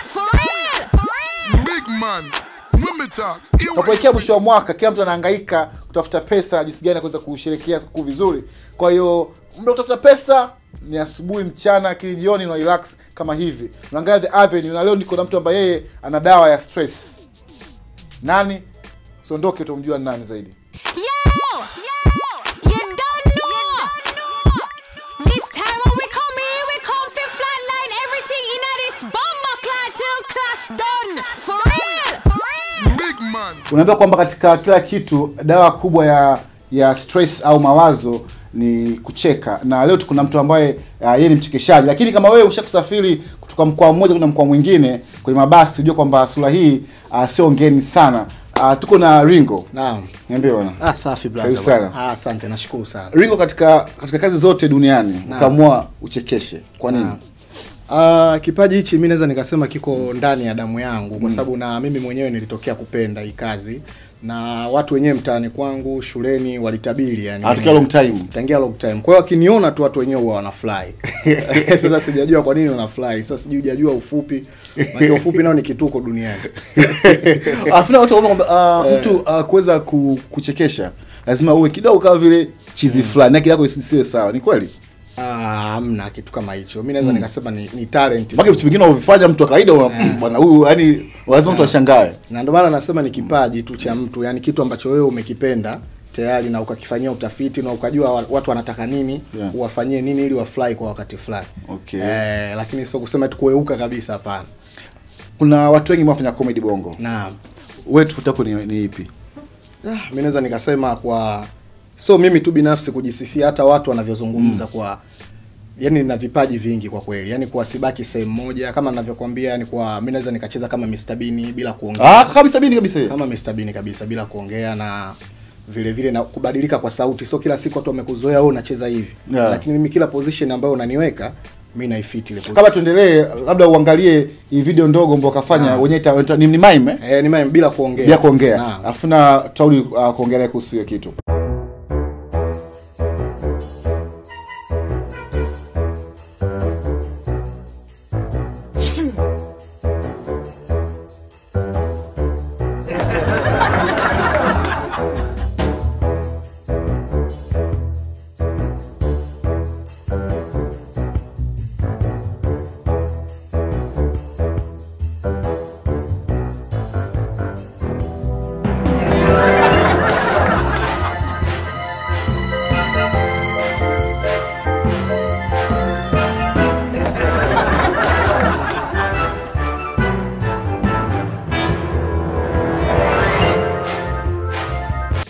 For real. Big man. Kwa kuelekea mwisho wa mwaka kila mtu anahangaika kutafuta pesa jinsi gani kuweza kusherehekea siku vizuri. Kwa hiyo muda kutafuta pesa ni asubuhi, mchana, kile jioni na relax kama hivi. Unaangalia The Avenue na leo niko na mtu ambaye yeye ana dawa ya stress. Nani? Usiondoke utamjua nani zaidi. Unaambia kwamba katika kila kitu dawa kubwa ya stress au mawazo ni kucheka. Na leo tuko na mtu ambaye yeye ni mchekeshaji. Lakini kama wewe ushakusafiri kutoka mkoa mmoja kwenda mkoa mwingine kwenye mabasi, unajua kwamba sura hii sio ngeni sana. Tuko na Ringo. Naam. Niambie bwana. Safi blaza. Asante, nashukuru sana. Ringo, katika kazi zote duniani ukaamua uchekeshe. Kwa nini? Kipaji hichi mimi naweza nikasema kiko ndani ya damu yangu kwa sababu na mimi mwenyewe nilitokea kupenda hii kazi na watu wenyewe mtaani kwangu, shuleni walitabiri yani. Tangia long time. Kwa hiyo akiniona tu watu wenyewe huwa wanafly. Sasa sijajua kwa nini wanafly. Sasa sijajua ufupi. Maana ufupi nao ni kituko duniani. Afuna watu kwamba mtu kuweza kuchekesha lazima uwe kidogo kama vile chizi fulani na kile yako isiwe sawa. Ni kweli? Hamna kitu kama hicho. Mimi naweza nikasema ni talent. Maana vitu vingine unavifanya mtu wa kawaida bwana huyu yani lazima mtu ashangae. Na ndio maana nasema ni kipaji tu cha mtu, yani kitu ambacho wewe umekipenda tayari na ukakifanyia utafiti na ukajua watu wanataka nini, uwafanyie nini ili wafly kwa wakati fulani. Okay. Lakini sio kusema tu kueuka kabisa, hapana. Kuna watu wengi wanafanya comedy Bongo. Naam. Wewe tofauti ni ipi? Mimi naweza nikasema kwa so mimi tu binafsi kujisifia, hata watu wanavyozungumza kwa yani nina vipaji vingi kwa kweli. Yani kwa sibaki sehemu moja kama ninavyokuambia, yani kwa mimi naweza nikacheza kama Mr Bean bila kuongea. Kama Mr Bean kabisa. Kama Mr Bean kabisa bila kuongea, na vile vile na kubadilika kwa sauti. So kila siku watu wamekuzoea wewe unacheza hivi. Lakini mimi kila position ambayo unaniweka mimi naifit ile position. Kama tuendelee, labda uangalie hii video ndogo ambayo kafanya wenyewe ni mime ni mime bila kuongea. Bila kuongea. Alafu na tauli kuongelea kuhusu hiyo kitu.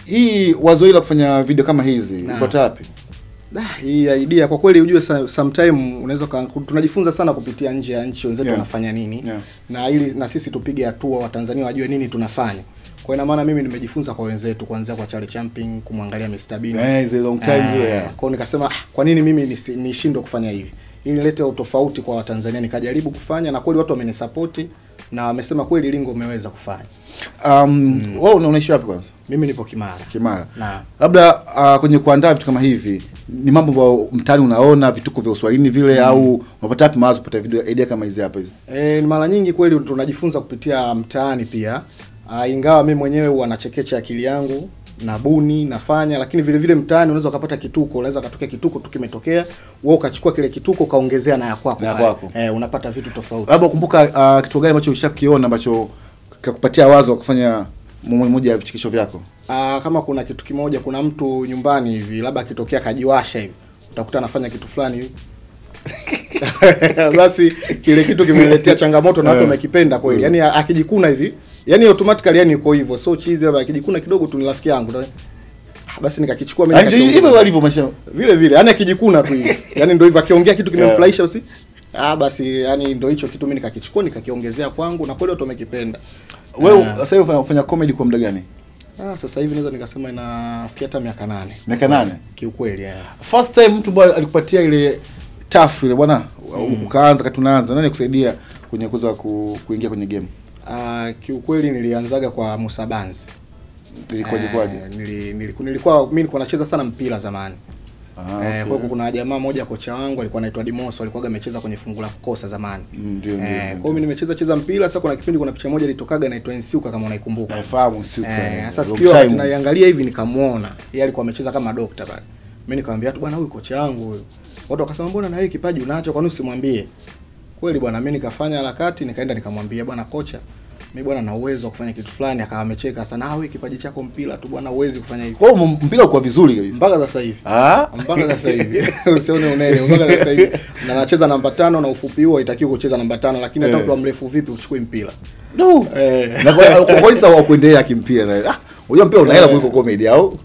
Hii wazo hili la kufanya video kama hizi iko wapi? Hii idea kwa kweli ujue sometime unaweza tunajifunza sana kupitia nje ya nchi wenzetu wanafanya nini. Na ili na sisi tupige hatua wa Tanzania wajue nini tunafanya. Kwa ina maana mimi nimejifunza kwa wenzetu kuanzia kwa Charlie Chaplin, kumwangalia Mr Bean. It's a long time Kwa nikasema kwa nini mimi nishindwe kufanya hivi? Ili nilete utofauti kwa Watanzania, nikajaribu kufanya na kweli watu wamenisupport na wamesema kweli Ringo umeweza kufanya. Wewe unaishi wapi kwanza? Mimi nipo Kimara. Labda kwenye kuandaa vitu kama hivi ni mambo ambayo mtaani unaona vituko vya Uswahilini vile au unapata wapi mawazo kupata video idea kama hizi hapa hizi? Ni mara nyingi kweli tunajifunza kupitia mtaani pia. Ingawa mimi mwenyewe huwa nachekecha akili yangu na buni nafanya, lakini vile vile mtaani unaweza kupata kituko, unaweza katokea kituko tu kimetokea, wewe ukachukua kile kituko kaongezea na ya kwako. Unapata vitu tofauti. Labda kumbuka kitu gani ambacho ushakiona ambacho kukupatia wazo kufanya mmoja ya vichekesho vyako? Kama kuna kitu kimoja, kuna mtu nyumbani hivi labda akitokea kajiwasha hivi, utakuta anafanya kitu fulani hivi. Basi kile kitu kimeletea changamoto na watu wamekipenda kweli. Yaani akijikuna hivi, yani automatically yani uko hivyo. So cheese labda akijikuna kidogo tu ni rafiki yangu. Basi nikakichukua mimi hivyo walivyo maisha. Vile yani akijikuna tu hivi. Yani ndio hivyo akiongea kitu kimemfurahisha basi. Basi yani ndio hicho kitu mimi nikakichukua nikakiongezea kwangu na kweli watu wamekipenda. Wewe sasa hivi unafanya comedy kwa muda gani? Sasa hivi naweza nikasema inafikia hata miaka 8. Miaka 8? Kiukweli First time mtu bwana alikupatia ile tough ile bwana ukaanza tunaanza nani kusaidia kwenye kuweza kuingia kwenye game? Kiukweli nilianzaga kwa Musa Banzi. Ilikuwaje? Nilikuwa mimi nilikuwa nacheza sana mpira zamani. Okay. Kwa kuna jamaa mmoja kocha wangu alikuwa anaitwa Dimoso, alikuwa amecheza kwenye fungu la kukosa zamani. Ndio. Kwa hiyo mimi nimecheza mpira. Sasa kuna kipindi kuna picha moja ilitokaga inaitwa Nsiuka, kama unaikumbuka. Nafahamu Nsiuka. Sasa sikio tunaiangalia hivi nikamuona. Yeye alikuwa amecheza kama dokta pale. Mimi nikamwambia tu bwana, huyu kocha wangu huyo. Watu wakasema mbona na yeye kipaji unacho, kwa nini usimwambie? Kweli bwana, mimi nikafanya harakati, nikaenda nikamwambia bwana kocha, mimi bwana na uwezo wa kufanya kitu fulani. Akawa amecheka sana, wewe kipaji chako mpira tu bwana, uwezi kufanya hivi. Kwa hiyo mpira uko vizuri kabisa mpaka sasa hivi. Mpaka sasa hivi. Usione unene, mpaka sasa hivi. Na nacheza namba 5 na ufupi huo haitakiwi kucheza namba 5, lakini hata ukiwa mrefu vipi uchukue mpira. Na kwa nini sawa kuendelea kimpira? Unajua mpira una hela kuliko comedy au?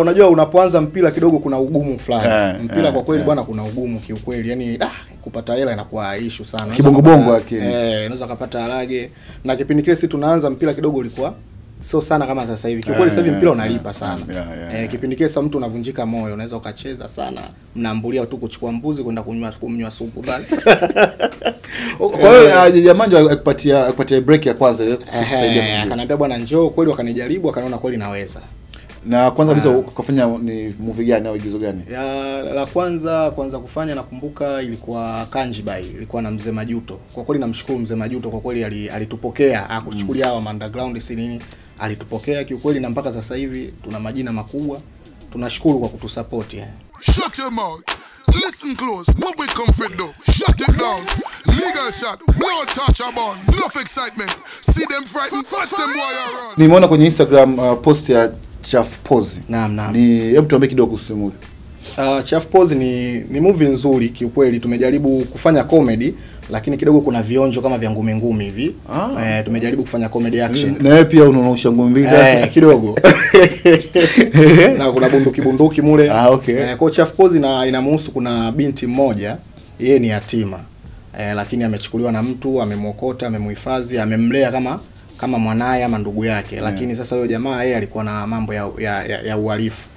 Unajua unapoanza mpira kidogo kuna ugumu fulani. Mpira kwa kweli bwana kuna ugumu kiukweli. Yaani kupata hela inakuwa issue sana. Kibongo lakini. Unaweza kupata harage. Na kipindi kile sisi tunaanza mpira kidogo ulikuwa sio sana kama sasa hivi. Kiukweli sasa hivi mpira unalipa sana. Kipindi kile sasa mtu unavunjika moyo, unaweza ukacheza sana, mnaambulia tu kuchukua mbuzi kwenda kunywa supu basi. Kwa hiyo jamani akupatia break ya kwanza ile kusaidia. Akaniambia bwana njoo, kweli wakanijaribbu, akaniona kweli naweza. Na kwanza kabisa ukafanya ni movie gani au igizo gani? La kwanza kufanya nakumbuka ilikuwa Kanjibai, ilikuwa na Mzee Majuto. Kwa kweli namshukuru Mzee Majuto, kwa kweli alitupokea, akuchukulia hawa underground si nini, alitupokea kiukweli, na mpaka sasa hivi tuna majina makubwa. Tunashukuru kwa kutusupport yani. Shut your mouth. Listen close. What we come for though? Shut it down. Legal shot. No touch about. Enough excitement. See them frightened. Watch them while run. Nimeona kwenye Instagram post ya Chaff Pose. Naam. Ni hebu tuambie kidogo kuhusu movie. Chaff Pose ni movie nzuri kiukweli. Tumejaribu kufanya comedy lakini kidogo kuna vionjo kama vya ngumi hivi. Tumejaribu kufanya comedy action. Na wewe pia unaonyesha ngumi kidogo. Na kuna bunduki mule. Okay. Kwa Chaff Pose inamhusu kuna binti mmoja, yeye ni yatima. Lakini amechukuliwa na mtu, amemwokota, amemhifadhi, amemlea kama mwanae ama ndugu yake. Lakini sasa huyo jamaa yeye alikuwa na mambo ya uhalifu.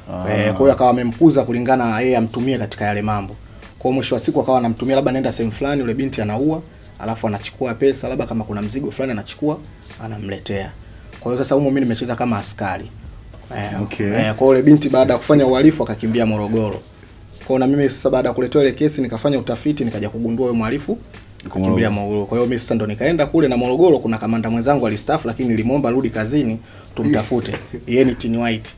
Kwa hiyo akawa amemkuza kulingana yeye amtumie katika yale mambo. Kwa mwisho wa siku akawa anamtumia, labda nenda sehemu fulani, yule binti anaua, alafu anachukua pesa, labda kama kuna mzigo fulani anachukua, anamletea. Kwa hiyo sasa humo mimi nimecheza kama askari. Kwa yule binti baada ya kufanya uhalifu akakimbia Morogoro. Kwa na mimi sasa baada ya kuletea ile kesi nikafanya utafiti, nikaja kugundua yule mhalifu akakimbilia Morogoro. Kwa hiyo mimi sasa ndo nikaenda kule, na Morogoro kuna kamanda mwenzangu alistaafu, lakini nilimuomba rudi kazini tumtafute. Yeye ni Tini White.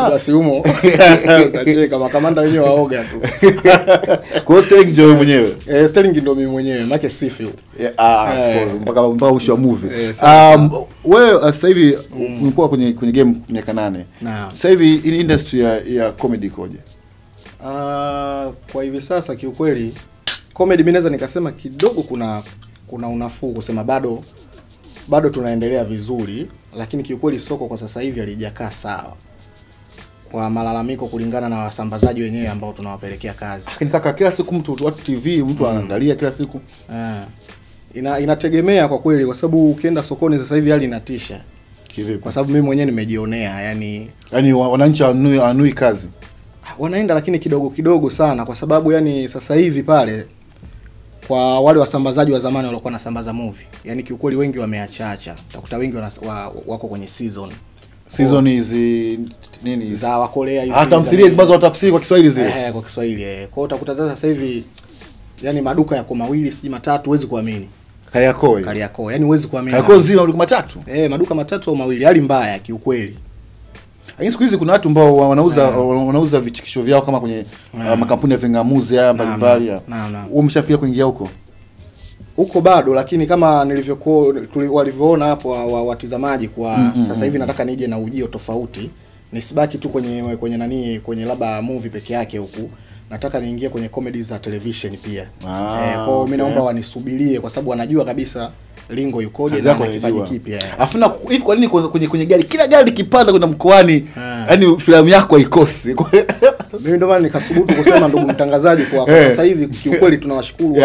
Basi humo utacheka kama kamanda wenyewe waoga tu. Kwa hiyo Sterling ndio mwenyewe. Sterling ndio mimi mwenyewe, make sifi. Of course, mpaka mwisho wa movie. Wewe sasa hivi umekuwa kwenye game miaka 8. Sasa hivi in industry ya comedy ikoje? Kwa hivi sasa kiukweli comedy mimi naweza nikasema kidogo kuna unafuu, kusema bado tunaendelea vizuri, lakini kiukweli soko kwa sasa hivi halijakaa sawa. Kwa malalamiko kulingana na wasambazaji wenyewe ambao tunawapelekea kazi. Lakini kaka, kila siku watu TV mtu anaangalia kila siku. Inategemea kwa kweli, kwa sababu ukienda sokoni sasa hivi hali inatisha. Kivipi? Kwa sababu mimi mwenyewe nimejionea, yani wananchi anui kazi. Wanaenda lakini kidogo sana, kwa sababu yani sasa hivi pale kwa wale wasambazaji wa zamani walikuwa nasambaza movie, yani kiukweli wengi wameacha. Utakuta wengi wako kwenye season hizi nini za Wakorea hizi, hata mfilie zibazo watafsiri kwa Kiswahili zile. Kwa Kiswahili. Kwa hiyo utakuta sasa hivi yani maduka yako mawili siji matatu, huwezi kuamini. Kariakoo yani huwezi kuamini. Kariakoo nzima maduka matatu. Maduka matatu au mawili, hali mbaya kiukweli. Lakini siku hizi kuna watu ambao wanauza vichikisho vyao kama kwenye makampuni ya vingamuzi haya mbalimbali. Umeshafika kuingia huko bado, lakini kama nilivyokuwa walivyoona hapo watazamaji kwa sasa hivi nataka nije na ujio tofauti, nisibaki tu kwenye labda movie peke yake huku. Nataka niingie kwenye comedy za television pia. Kwa mimi naomba wanisubirie, kwa sababu wanajua kabisa lingo yukoje na kipaji kipi. Afuna hivi kwa nini kwenye gari kila gari likipanda kwenda mkoani yani filamu yako haikosi? Mimi ndio maana nikasubutu kusema ndugu mtangazaji, kwa sasa hivi kiukweli tunawashukuru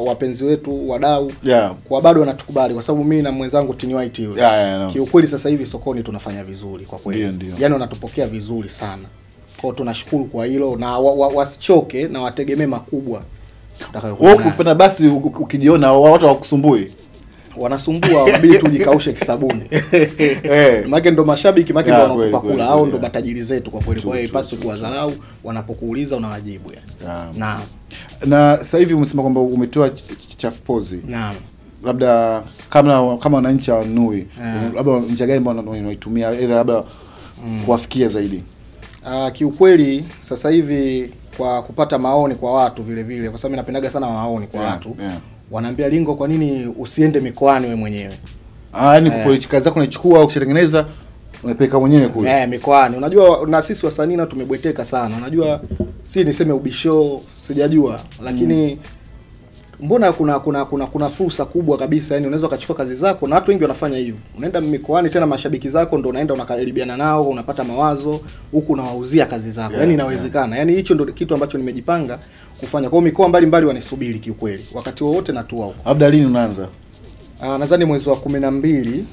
wapenzi wetu, wadau kwa bado wanatukubali, kwa sababu mimi na mwenzangu Tini White yule kiukweli sasa hivi sokoni tunafanya vizuri kwa kweli. Yani wanatupokea vizuri sana. Kwa tunashukuru kwa hilo, na wasichoke na wategemee makubwa. Wewe ukipenda basi ukijiona watu wakusumbui. wanasumbua, wanabidi tujikaushe kisabuni. Maana ndo mashabiki, maana ndo wanakupa kula, au ndo matajiri zetu kwa kweli. Kwa hiyo ipaswe kuwadharau, wanapokuuliza unawajibu yani. Na sasa hivi umesema kwamba umetoa chafu pozi. Naam. Labda kama wananchi wanui, labda njia gani ambao unaitumia either labda kuwafikia zaidi? Kiukweli sasa hivi kwa kupata maoni kwa watu vile vile, kwa sababu mimi napendaga sana maoni kwa watu. Wanaambia Lingo, kwa nini usiende mikoani wewe mwenyewe? Yaani kwa kazi zako unaichukua au kutengeneza unapeleka mwenyewe kule. Mikoani. Unajua na sisi wasanii na tumebweteka sana. Unajua si niseme ubisho, sijajua, lakini mbona kuna fursa kubwa kabisa, yani unaweza ukachukua kazi zako, na watu wengi wanafanya hivyo. Unaenda mikoani, tena mashabiki zako ndo unaenda unakaribiana nao, unapata mawazo huku unawauzia kazi zako. Yani inawezekana. Yani hicho ndo kitu ambacho nimejipanga kufanya. Kwa hiyo mikoa mbalimbali wanisubiri kiukweli. Wakati wowote natua huko. Labda lini unaanza? Nadhani mwezi wa 12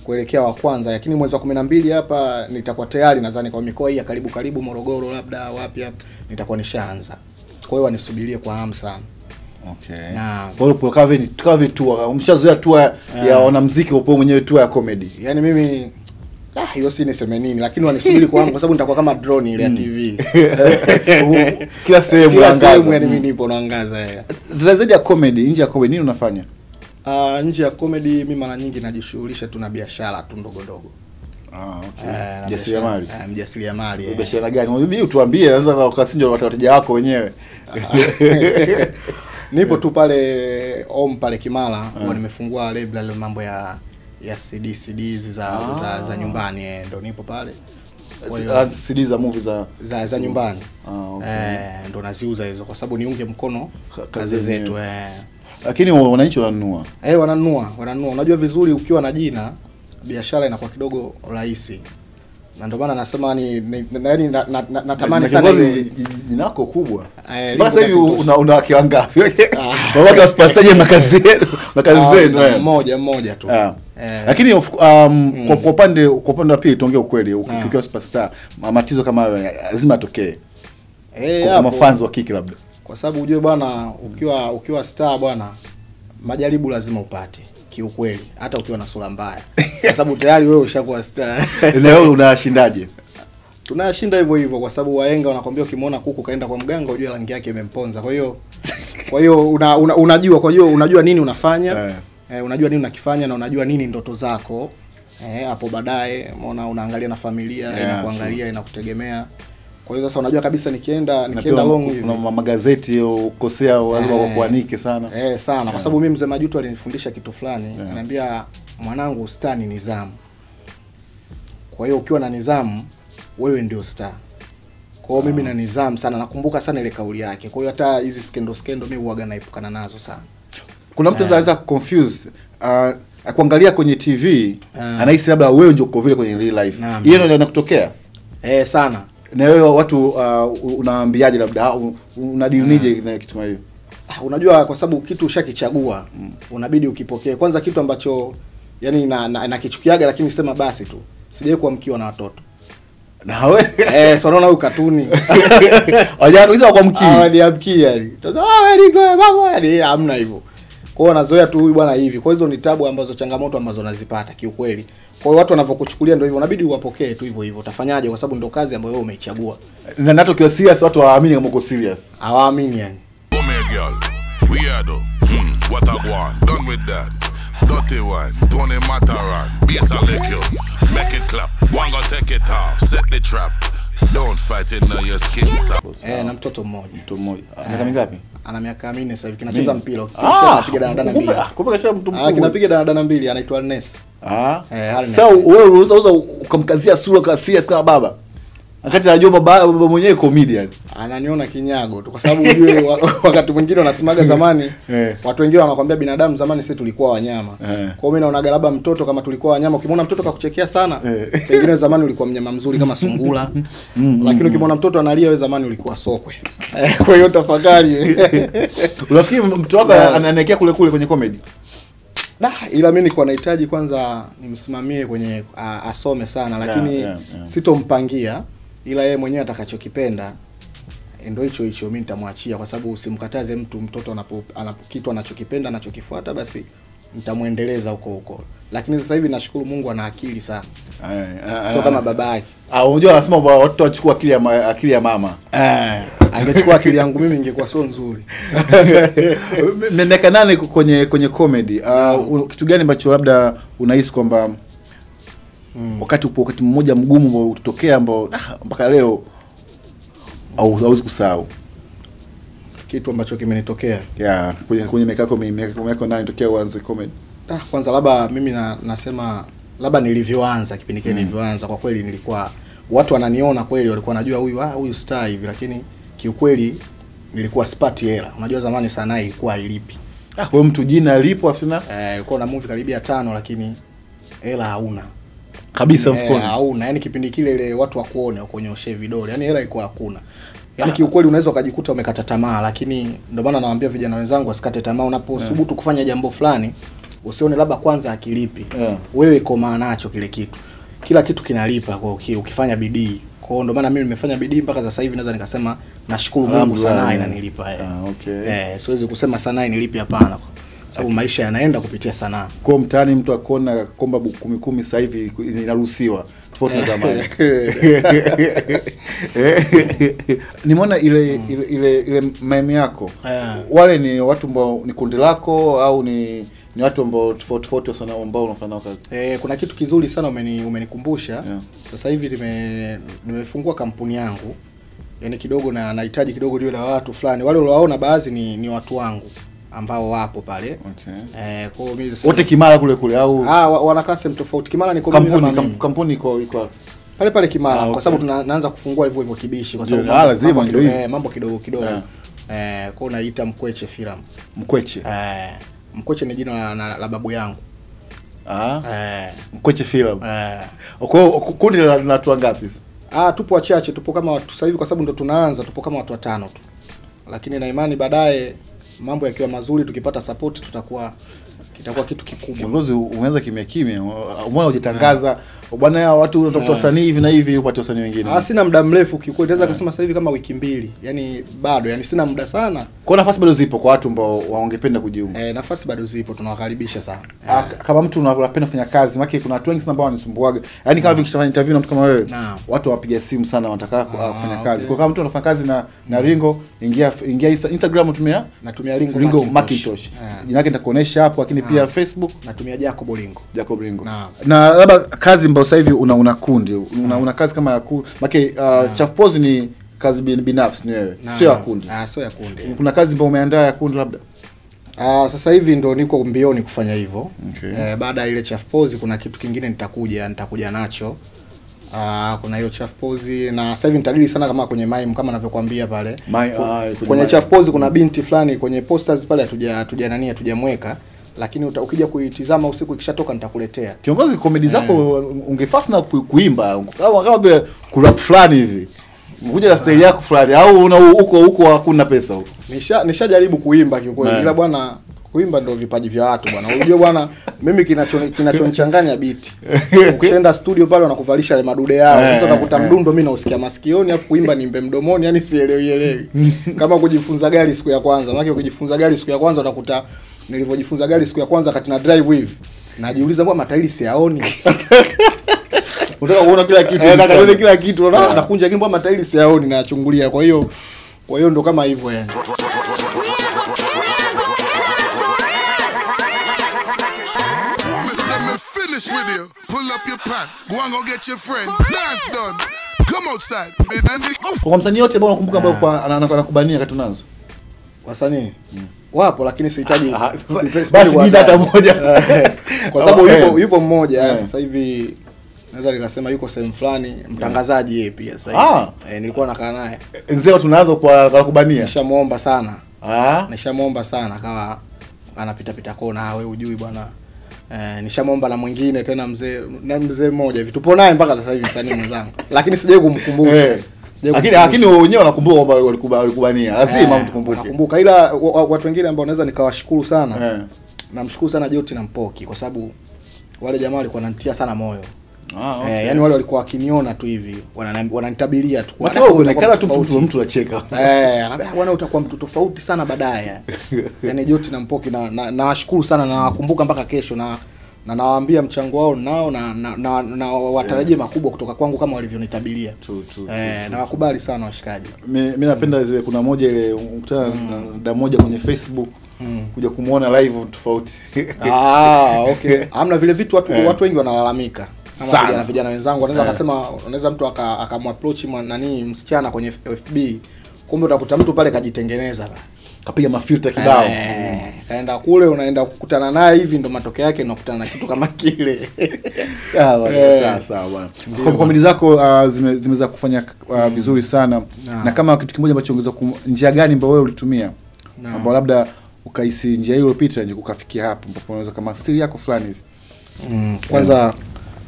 kuelekea wa kwanza, lakini mwezi wa 12 hapa nitakuwa tayari nadhani kwa mikoa hii ya karibu Morogoro, labda wapi hapa nitakuwa nishaanza. Kwa hiyo wanisubirie kwa hamu sana. Okay. Na pole kavi tour. Umeshazoea tour ya wanamuziki upo mwenyewe tour ya comedy. Yaani mimi hiyo si niseme nini, lakini wanisubiri kwa hamu kwa sababu nitakuwa kama drone ile ya TV. Kila sehemu naangaza. Yani mimi nipo naangaza. Zaidi ya comedy, nje ya comedy nini unafanya? Nje ya comedy mimi mara nyingi najishughulisha tu na biashara tu ndogo. Okay. Mjasiriamali. Mjasiriamali. Biashara gani? Unabidi utuambie, anza kwa kasinjo wateja wako wenyewe. Nipo tu pale pale Kimara, kwa nimefungua label mambo ya CD za nyumbani, ndo nipo pale. CD za movie za nyumbani. Okay. Ndo naziuza hizo kwa sababu niunge mkono kazi zetu. Lakini wananchi wananunua. Wananunua. Unajua vizuri ukiwa na jina, biashara inakuwa kidogo rahisi. Na ndio maana nasema natamani sana jina lako kubwa. Basi hivi una wake wangapi? Wake wasipasaje makazi zenu? Mmoja tu. Lakini kwa upande wa pili tuongee ukweli, ukiwa superstar, matizo kama hayo lazima atokee. Kwa mafans wa kiki labda. Kwa sababu ujue bwana, ukiwa star bwana, majaribu lazima upate. Kiukweli hata ukiwa na sura mbaya, kwa sababu tayari wewe ushakuwa star. Leo unashindaje? Tunashinda hivyo kwa sababu wahenga wanakuambia ukimwona kuku kaenda kwa mganga ujue rangi yake imemponza. Kwa hiyo unajua, kwa hiyo unajua nini unafanya, unajua nini unakifanya, na unajua nini ndoto zako. Hapo baadaye unaangalia na familia, inakuangalia, inakutegemea. Kwa hiyo sasa unajua kabisa nikienda long hivi. Kuna magazeti ukosea lazima kuanike sana. Sana kwa sababu mimi mzee Majuto alinifundisha kitu fulani, ananiambia mwanangu, star ni nidhamu. Kwa hiyo ukiwa na nidhamu wewe ndio star. Kwa hiyo mimi na nidhamu sana, nakumbuka sana ile kauli yake. Kwa hiyo hata hizi skendo mimi huaga naepukana nazo sana. Kuna mtu anaweza confuse kuangalia kwenye TV, anahisi labda wewe ndio uko vile kwenye real life. Hiyo ndio inakutokea? Sana. Na wewe watu unaambiaje labda unadilije na kitu kama hiyo? Unajua kwa sababu kitu ushakichagua, unabidi ukipokee. Kwanza kitu ambacho yani nakichukiaga, lakini sema basi tu. Sijawahi kuamkiwa na watoto. Na wewe so unaona ukatuni. Hajaanza kuamkia. Niamkia yani. Sasa Lingo baba yani hamna hivyo. Kwa hiyo nazoea tu huyu bwana hivi. Kwa hizo ni tabu ambazo, changamoto ambazo nazipata kiukweli. Kwa hiyo watu wanavyokuchukulia ndio hivyo, unabidi uwapokee tu hivyo. Utafanyaje kwa sababu ndio kazi ambayo wewe umeichagua. Na nato kiwa serious watu hawaamini kama uko serious. Hawaamini yani. Oh my girl, weirdo. What I want, done with that. Dirty one, Tony Mataran, bass a lick you, make it clap. One go take it off, set the trap. Don't fight it now, your skin sap. Na mtoto mmoja. Miaka mingapi? Ana miaka 4 sasa hivi, kinacheza mpira. Kinapiga danadana 2. Kumbe kasha mtu mkubwa. Kinapiga danadana 2, anaitwa Ernest. Sasa wewe unaweza ukamkazia sura kwa serious kama baba. Wakati anajua baba mwenyewe comedian. Ananiona kinyago tu kwa sababu ujue wakati mwingine wanasemaga zamani watu wengine wanakuambia binadamu zamani sisi tulikuwa wanyama. Kwa hiyo mimi naona labda mtoto kama tulikuwa wanyama, ukimwona mtoto kakuchekea sana, pengine zamani ulikuwa mnyama mzuri kama sungura. Lakini ukimwona mtoto analia wewe zamani ulikuwa sokwe. Kwa hiyo tafakari. Unafikiri mtu wako anaelekea kule kwenye comedy? Ila mimi niko nahitaji kwanza nimsimamie kwenye asome sana, lakini sitompangia, ila yeye mwenyewe atakachokipenda ndio hicho mimi nitamwachia, kwa sababu usimkataze mtoto kitu anachokipenda anachokifuata, basi nitamuendeleza huko. Lakini sasa hivi nashukuru Mungu ana akili sana. Sio kama baba yake. Unajua anasema watu wachukua akili ya mama. Angechukua akili yangu mimi ingekuwa sio nzuri. Miaka 8 kwenye comedy. Kitu gani ambacho labda unahisi kwamba wakati mmoja mgumu ambao utotokea ambao mpaka leo hauwezi kusahau? Kitu ambacho kimenitokea. Kwenye miaka yako 8 tokea uanze comedy. Kwanza labda mimi nasema labda nilivyoanza kipindi kile nilivyoanza, kwa kweli nilikuwa watu wananiona kweli, walikuwa wanajua huyu star hivi, lakini kiukweli nilikuwa sipati hela. Unajua zamani sanaa ilikuwa hailipi. Kwa mtu jina lipo afsina ilikuwa na movie karibia 5 lakini hela hauna kabisa mfukoni. Hauna, yani kipindi kile ile watu wakuone wakonyoshe vidole, yani hela ilikuwa hakuna. Yani kiukweli unaweza ukajikuta umekata tamaa, lakini ndio maana nawaambia vijana wenzangu wasikate tamaa. Unaposubutu kufanya jambo fulani, usione labda kwanza akilipi. Wewe komaa nacho kile kitu. Kila kitu kinalipa kwa ukifanya bidii. Kwa hiyo ndio maana mimi nimefanya bidii mpaka sasa hivi naweza nikasema nashukuru Mungu sanaa inanilipa. Siwezi kusema sanaa inilipi, hapana. Sababu maisha yanaenda kupitia sanaa. Kwa mtaani mtu akona komba 10 sasa hivi inaruhusiwa tofauti na zamani. Nimeona ile meme yako. Wale ni watu ambao ni kundi lako au ni watu ambao tofauti sana ambao unafanya kazi? Kuna kitu kizuri sana umenikumbusha. Sasa hivi nimefungua kampuni yangu. Yaani kidogo na nahitaji kidogo niwe na watu fulani. Wale unaoona baadhi ni watu wangu ambao wapo pale. Kwa hiyo mimi wote Kimara kule au wanakaa sehemu tofauti. Kimara ni kampuni iko pale Kimara, kwa sababu tunaanza kufungua hivyo Kibishi, kwa sababu lazima ndio hivi mambo kidogo. Kwa naita Mkweche Filamu. Mkweche ni jina la babu yangu. Mkweche Filamu. Kwa hiyo kundi la watu wangapi? Tupo wachache, tupo kama watu sasa hivi, kwa sababu ndo tunaanza, tupo kama watu 5 tu. Lakini na imani baadaye mambo yakiwa mazuri, tukipata support kitakuwa kitu kikubwa. Kiongozi umeanza kimya. Umeona hujitangaza bwana, watu wanatafuta wasanii hivi na hivi upate wasanii wengine. Sina muda mrefu kiukweli, naweza kusema sasa hivi kama wiki 2. Yaani bado, yani sina muda sana. Kwa nafasi bado zipo kwa watu ambao wangependa kujiunga. Nafasi bado zipo, tunawakaribisha sana. Kama mtu unapenda kufanya kazi, maana kuna watu wengi sana ambao wanasumbuaga. Yaani kama vikishafanya interview na mtu kama wewe, watu wapiga simu sana wanataka kufanya kazi. Kwa kama mtu anafanya kazi na Ringo, ingia Instagram natumia Ringo Macintosh. Jina lake nitakuonesha hapo, lakini pia Facebook natumia Jacob Ringo. Na labda kazi ambayo sasa hivi una kundi, una kazi kama ya Chafu Pose ni kazi binafsi ni wewe, sio ya kundi. Sio ya kundi. Kuna kazi ambayo umeandaa ya kundi labda? Sasa hivi ndo niko mbioni kufanya hivyo. Baada ya ile Chafu Pose kuna kitu kingine nitakuja nacho. Kuna hiyo Chafu Pose, na sasa hivi nitadili sana kama kwenye mime kama ninavyokuambia pale. Kwenye Chafu Pose kuna binti fulani kwenye posters pale hatujamweka, lakini ukija kuitizama usiku ikishatoka nitakuletea. Kiongozi, comedy zako ungefast na kuimba kama vile kurap fulani hivi. Ngoja na style yako fulani au huko hakuna pesa huko? Nishajaribu kuimba kiukweli, ila bwana kuimba ndio vipaji vya watu bwana. Unajua bwana, mimi kinachonichanganya beat. Ukishaenda studio pale wanakuvalisha ile madude yao. Sasa utakuta mdundo mimi nausikia masikioni, afu kuimba nimbe mdomoni, yani sielewi. Kama kujifunza gari siku ya kwanza. Maana ukijifunza gari siku ya kwanza utakuta nilivyojifunza gari siku ya kwanza kati na drive hivi, najiuliza mbona matairi siyaoni. Unataka kuona kila kitu. Nataka kuona kila kitu. Nakunja lakini mbona matairi siyaoni, nayachungulia. Kwa hiyo ndo kama hivyo yani. Finish with you. Pull up your pants. Go and go get your friend. Dance done. Come outside. Kwa msanii yote ambao unakumbuka ambao anakubania kati tunaanza. Wasanii wapo, lakini sihitaji basi jina hata moja. Kwa sababu yupo mmoja sasa hivi naweza nikasema yuko sehemu fulani, mtangazaji yeye pia sasa hivi. Nilikuwa nakaa naye. Nzeo tunaanza kwa kubania. Nishamuomba sana. Nishamuomba sana akawa anapita kona, wewe hujui bwana. Nishamuomba na mwingine tena mzee mmoja hivi. Tupo naye mpaka sasa hivi msanii mwenzangu. Lakini sijawahi kumkumbuka. Lakini wenyewe wanakumbuka kwamba walikubania. Lazima mtukumbuke. Nakumbuka, ila watu wengine ambao naweza nikawashukuru sana. Namshukuru sana Joti na Mpoki kwa sababu wale jamaa walikuwa wananitia sana moyo. Okay. Yani wale walikuwa wakiniona tu hivi wananitabiria tu. Watu wanaonekana tu mtu anacheka. Anambia bwana utakuwa mtu tofauti sana baadaye. Yani Joti na Mpoki na washukuru sana na nakumbuka mpaka kesho na nawaambia mchango wao nao na watarajie makubwa kutoka kwangu kama walivyonitabiria. Na wakubali sana washikaji. Mimi napenda zile kuna moja ile ukutana na dada moja kwenye Facebook kuja kumuona live tofauti. Okay. Hamna vile vitu watu wengi wanalalamika. Kama vijana wenzangu wanaweza kusema unaweza mtu akamapproach nani msichana kwenye FB. Kumbe utakuta mtu pale kajitengeneza kapiga mafilter kibao. Kaenda kule unaenda kukutana naye hivi ndo matokeo yake unakutana na kitu kama kile. Sawa bwana. Comedy zako zimeweza kufanya vizuri sana. Na kama kitu kimoja ambacho ungeweza njia gani ambayo wewe ulitumia ambapo labda ukaisi njia hiyo iliyopita nje kukafikia hapo ambapo unaweza kama stili yako fulani hivi?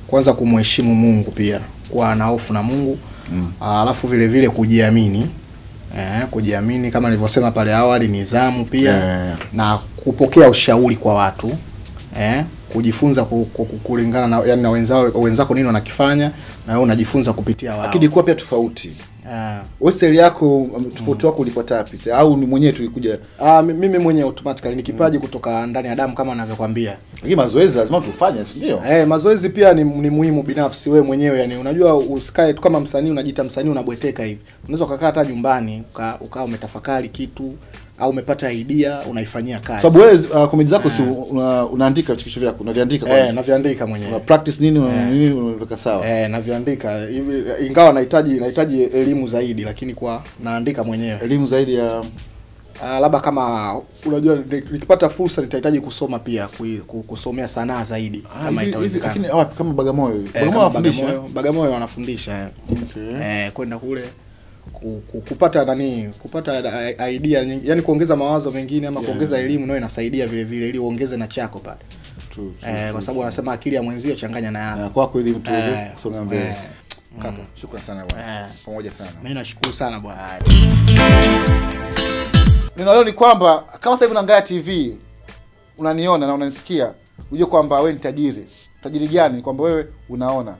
Kwanza kumheshimu Mungu pia, kuwa na hofu na Mungu. Alafu vile vile kujiamini. Kujiamini kama nilivyosema pale awali, nidhamu pia na kupokea ushauri kwa watu. Kujifunza kulingana na yani na wenzako nini wanakifanya na wewe unajifunza kupitia wao. Lakini kwa pia tofauti. Hostel yako tofauti wako ulipata wapi? Au ni mwenyewe tulikuja? Mimi mwenyewe automatically ni kipaji kutoka ndani ya damu kama ninavyokuambia. Lakini mazoezi lazima tufanye, si ndio? Mazoezi pia ni muhimu binafsi wewe mwenyewe, yani unajua usikae tu kama msanii unajiita msanii unabweteka hivi. Unaweza kukaa hata nyumbani ukaa umetafakari kitu au umepata idea unaifanyia kazi. Sababu wewe comedy zako si unaandika vichekesho vyako, unaviandika kwanza. Naviandika mwenyewe. Una practice nini unaweka sawa? Naviandika hivi, ingawa nahitaji elimu zaidi, lakini naandika mwenyewe. Elimu zaidi ya labda kama unajua nikipata fursa nitahitaji kusoma pia kusomea sanaa zaidi kama itawezekana. Lakini wapi kama Bagamoyo hivi? Bagamoyo wanafundisha. Kwenda kule kupata idea, yani kuongeza mawazo mengine ama kuongeza elimu nayo inasaidia vile vile ili uongeze na chako pale. Kwa sababu wanasema akili ya mwenzio changanya na yako. Kwako ili mtu aweze kusonga mbele. Kaka, shukrani sana bwana. Pamoja sana. Mimi nashukuru sana bwana. Neno leo ni kwamba kama sasa hivi unaangalia TV, unaniona na unanisikia, unajue kwamba wewe ni tajiri. Tajiri gani? Kwamba wewe unaona.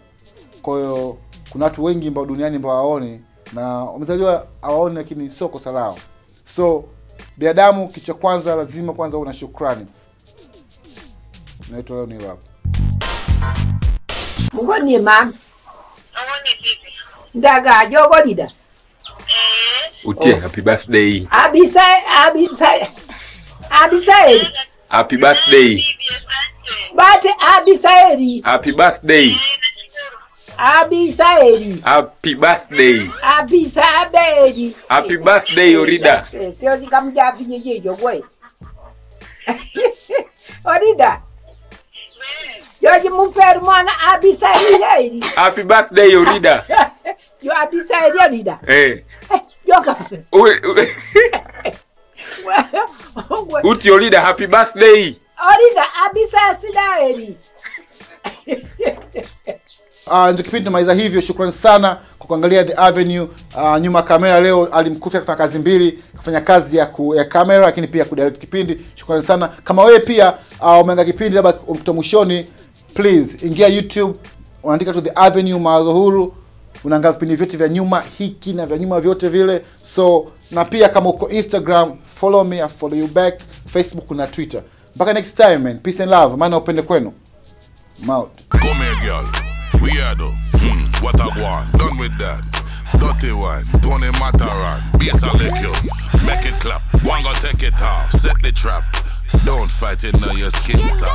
Kwa hiyo kuna watu wengi ambao duniani ambao hawaoni na wamezaliwa hawaoni, lakini sio kosa lao. So binadamu kichwa kwanza lazima kwanza una shukrani. Naitwa leo ni rap. Mungoni mama. Ndaga jogo dida. Utie happy birthday. Abisa. Happy birthday. Bate abisaeri. Happy birthday. Abisaeri. Happy birthday. Abisaberi. Happy birthday Orida. Sio zikamja vinyejejo gwe. Orida. Yoji mumperu mwana abisaeri. Happy birthday Orida. Yo abisaeri Orida. Yoka. Uti Orida happy birthday. Orida abisaeri. Ndio kipindi tumaliza hivyo. Shukrani sana kwa kuangalia The Avenue. Nyuma kamera leo alimkufia kufanya kazi mbili, kufanya kazi ya kamera lakini pia kudirect kipindi. Shukrani sana. Kama wewe pia umeangalia kipindi labda mwishoni, please ingia YouTube, unaandika tu The Avenue Mawazo Huru, unaangalia vipindi vyote vya nyuma hiki na vya nyuma vyote vile. So na pia kama uko Instagram, follow me, I follow you back, Facebook na Twitter. Mpaka next time man. Peace and love. Maana upende kwenu. Mouth. Come here girl. Weirdo. What I want. Done with that. Dirty one. Don't matter on. Bass a lick you. Make it clap. One go take it off. Set the trap. Don't fight it now your skin soft.